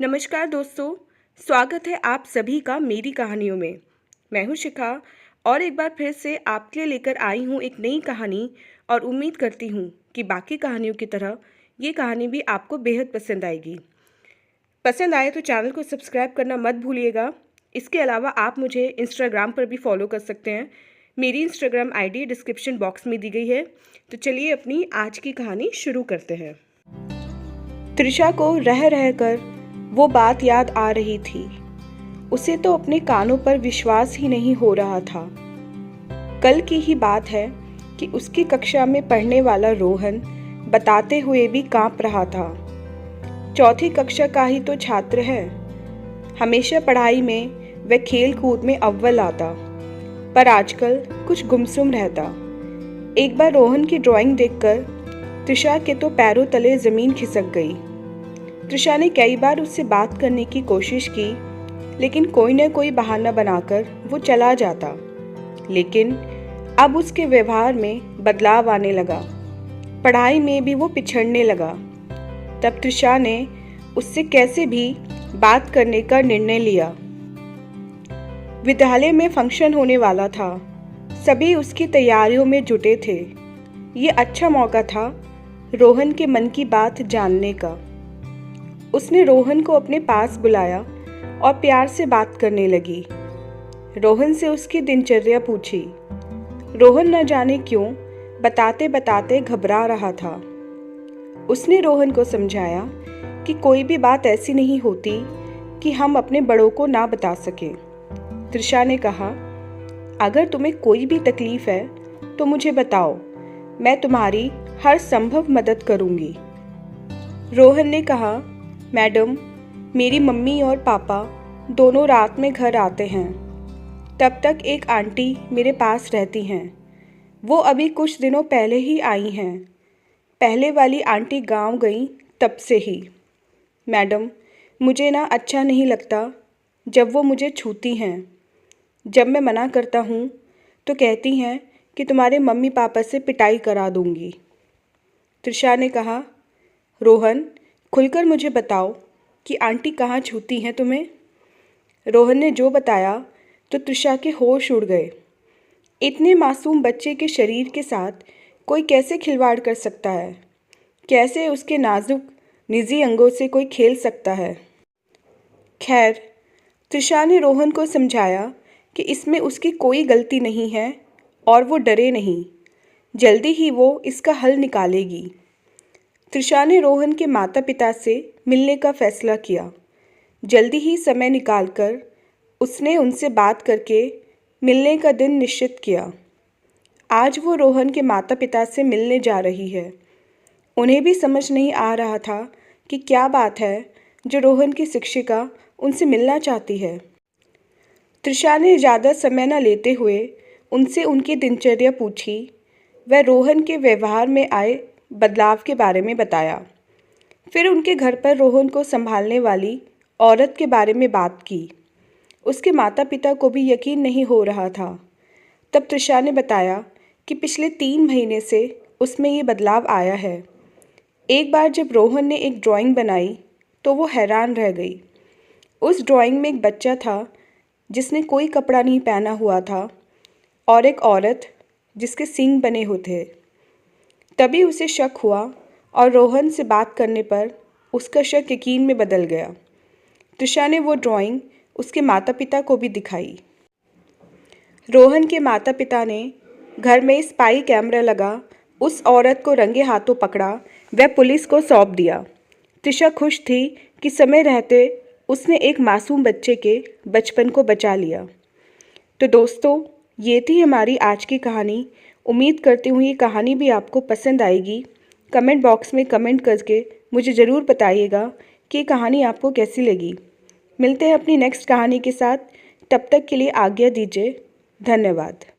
नमस्कार दोस्तों, स्वागत है आप सभी का मेरी कहानियों में। मैं हूँ शिखा और एक बार फिर से आपके लिए लेकर आई हूँ एक नई कहानी और उम्मीद करती हूँ कि बाकी कहानियों की तरह ये कहानी भी आपको बेहद पसंद आएगी। पसंद आए तो चैनल को सब्सक्राइब करना मत भूलिएगा। इसके अलावा आप मुझे इंस्टाग्राम पर भी फॉलो कर सकते हैं। मेरी इंस्टाग्राम आईडी डिस्क्रिप्शन बॉक्स में दी गई है। तो चलिए अपनी आज की कहानी शुरू करते हैं। त्रिशा को रह रह कर वो बात याद आ रही थी। उसे तो अपने कानों पर विश्वास ही नहीं हो रहा था। कल की ही बात है कि उसकी कक्षा में पढ़ने वाला रोहन बताते हुए भी कांप रहा था। चौथी कक्षा का ही तो छात्र है। हमेशा पढ़ाई में वह खेल कूद में अव्वल आता, पर आजकल कुछ गुमसुम रहता। एक बार रोहन की ड्राइंग देखकर त्रिशा के तो पैरों तले जमीन खिसक गई। त्रिशा ने कई बार उससे बात करने की कोशिश की, लेकिन कोई न कोई बहाना बनाकर वो चला जाता। लेकिन अब उसके व्यवहार में बदलाव आने लगा। पढ़ाई में भी वो पिछड़ने लगा। तब त्रिशा ने उससे कैसे भी बात करने का निर्णय लिया। विद्यालय में फंक्शन होने वाला था। सभी उसकी तैयारियों में जुटे थे। ये अच्छा मौका था रोहन के मन की बात जानने का। उसने रोहन को अपने पास बुलाया और प्यार से बात करने लगी। रोहन से उसकी दिनचर्या पूछी। रोहन न जाने क्यों बताते बताते घबरा रहा था। उसने रोहन को समझाया कि कोई भी बात ऐसी नहीं होती कि हम अपने बड़ों को ना बता सकें। त्रिशा ने कहा, अगर तुम्हें कोई भी तकलीफ है तो मुझे बताओ, मैं तुम्हारी हर संभव मदद करूंगी। रोहन ने कहा, मैडम, मेरी मम्मी और पापा दोनों रात में घर आते हैं। तब तक एक आंटी मेरे पास रहती हैं। वो अभी कुछ दिनों पहले ही आई हैं। पहले वाली आंटी गांव गई तब से ही। मैडम, मुझे ना अच्छा नहीं लगता जब वो मुझे छूती हैं। जब मैं मना करता हूँ तो कहती हैं कि तुम्हारे मम्मी पापा से पिटाई करा दूँगी। त्रिशा ने कहा, रोहन, खुलकर मुझे बताओ कि आंटी कहाँ छूती हैं तुम्हें। रोहन ने जो बताया तो त्रिशा के होश उड़ गए। इतने मासूम बच्चे के शरीर के साथ कोई कैसे खिलवाड़ कर सकता है? कैसे उसके नाजुक निजी अंगों से कोई खेल सकता है? खैर, त्रिशा ने रोहन को समझाया कि इसमें उसकी कोई गलती नहीं है और वो डरे नहीं। जल्दी ही वो इसका हल निकालेगी। त्रिशा ने रोहन के माता पिता से मिलने का फैसला किया। जल्दी ही समय निकालकर उसने उनसे बात करके मिलने का दिन निश्चित किया। आज वो रोहन के माता पिता से मिलने जा रही है। उन्हें भी समझ नहीं आ रहा था कि क्या बात है जो रोहन की शिक्षिका उनसे मिलना चाहती है। त्रिशा ने ज़्यादा समय न लेते हुए उनसे उनकी दिनचर्या पूछी। वह रोहन के व्यवहार में आए बदलाव के बारे में बताया। फिर उनके घर पर रोहन को संभालने वाली औरत के बारे में बात की। उसके माता पिता को भी यकीन नहीं हो रहा था। तब त्रिशा ने बताया कि पिछले 3 महीने से उसमें ये बदलाव आया है। एक बार जब रोहन ने एक ड्राइंग बनाई तो वो हैरान रह गई। उस ड्राइंग में एक बच्चा था जिसने कोई कपड़ा नहीं पहना हुआ था और एक औरत जिसके सींग बने होते। तभी उसे शक हुआ और रोहन से बात करने पर उसका शक यकीन में बदल गया। त्रिशा ने वो ड्राइंग उसके माता पिता को भी दिखाई। रोहन के माता पिता ने घर में स्पाई कैमरा लगा उस औरत को रंगे हाथों पकड़ा व पुलिस को सौंप दिया। त्रिशा खुश थी कि समय रहते उसने एक मासूम बच्चे के बचपन को बचा लिया। तो दोस्तों, ये थी हमारी आज की कहानी। उम्मीद करती हूँ ये कहानी भी आपको पसंद आएगी। कमेंट बॉक्स में कमेंट करके मुझे ज़रूर बताइएगा कि ये कहानी आपको कैसी लगी। मिलते हैं अपनी नेक्स्ट कहानी के साथ। तब तक के लिए आज्ञा दीजिए। धन्यवाद।